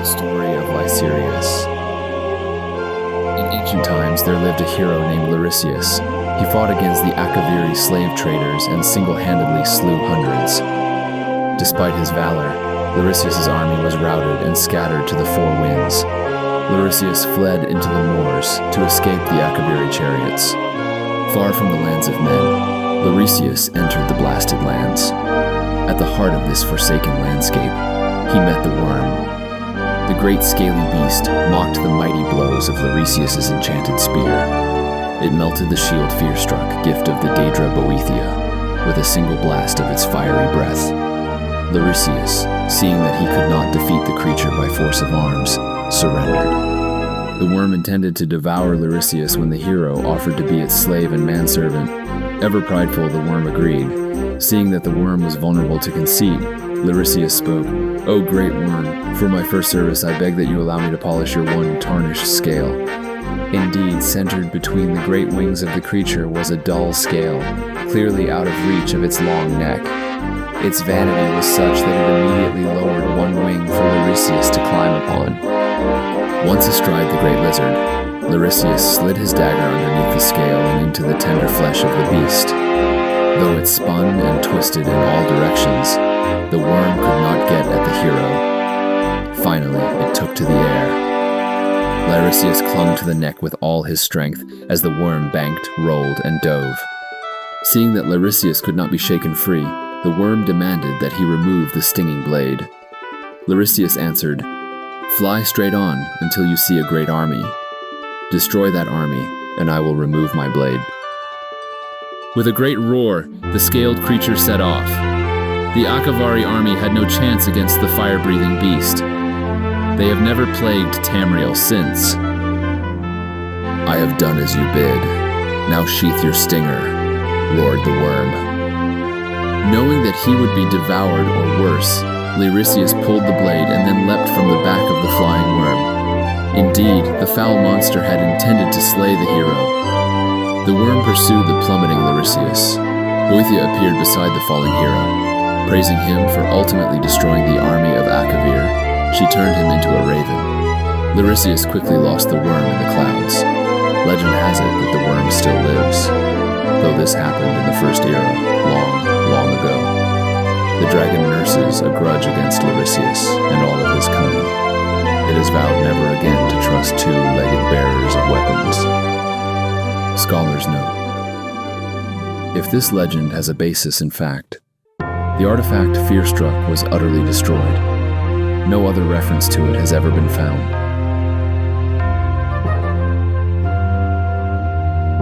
Story of Lysirius. In ancient times, there lived a hero named Lysirius. He fought against the Akaviri slave traders and single-handedly slew hundreds. Despite his valor, Lysirius's army was routed and scattered to the four winds. Lysirius fled into the moors to escape the Akaviri chariots. Far from the lands of men, Lysirius entered the blasted lands. At the heart of this forsaken landscape, he met the worm. The great scaly beast mocked the mighty blows of Lysirius's enchanted spear. It melted the shield fear-struck gift of the Daedra Boethia with a single blast of its fiery breath. Lysirius, seeing that he could not defeat the creature by force of arms, surrendered. The worm intended to devour Lysirius when the hero offered to be its slave and manservant. Ever prideful, the worm agreed. Seeing that the worm was vulnerable to conceit, Lysirius spoke, "O great worm, for my first service I beg that you allow me to polish your one tarnished scale." Indeed, centered between the great wings of the creature was a dull scale, clearly out of reach of its long neck. Its vanity was such that it immediately lowered one wing for Lysirius to climb upon. Once astride the great lizard, Lysirius slid his dagger underneath the scale and into the tender flesh of the beast. Though it spun and twisted in all directions, the worm could not get at the hero. Finally, it took to the air. Lysirius clung to the neck with all his strength as the worm banked, rolled, and dove. Seeing that Lysirius could not be shaken free, the worm demanded that he remove the stinging blade. Lysirius answered, "Fly straight on until you see a great army. Destroy that army, and I will remove my blade." With a great roar, the scaled creature set off. The Akaviri army had no chance against the fire-breathing beast. They have never plagued Tamriel since. "I have done as you bid. Now sheath your stinger," roared the worm. Knowing that he would be devoured or worse, Lysirius pulled the blade and then leapt from the back of the flying worm. Indeed, the foul monster had intended to slay the hero. The worm pursued the plummeting Lysirius. Boethia appeared beside the falling hero. Praising him for ultimately destroying the army of Akavir, she turned him into a raven. Lysirius quickly lost the worm in the clouds. Legend has it that the worm still lives, though this happened in the first era, long, long ago. The dragon nurses a grudge against Lysirius and all of his cunning. It has vowed never again to trust two-legged bearers of weapons. Scholars note, if this legend has a basis in fact, the artifact Fearstruck was utterly destroyed. No other reference to it has ever been found.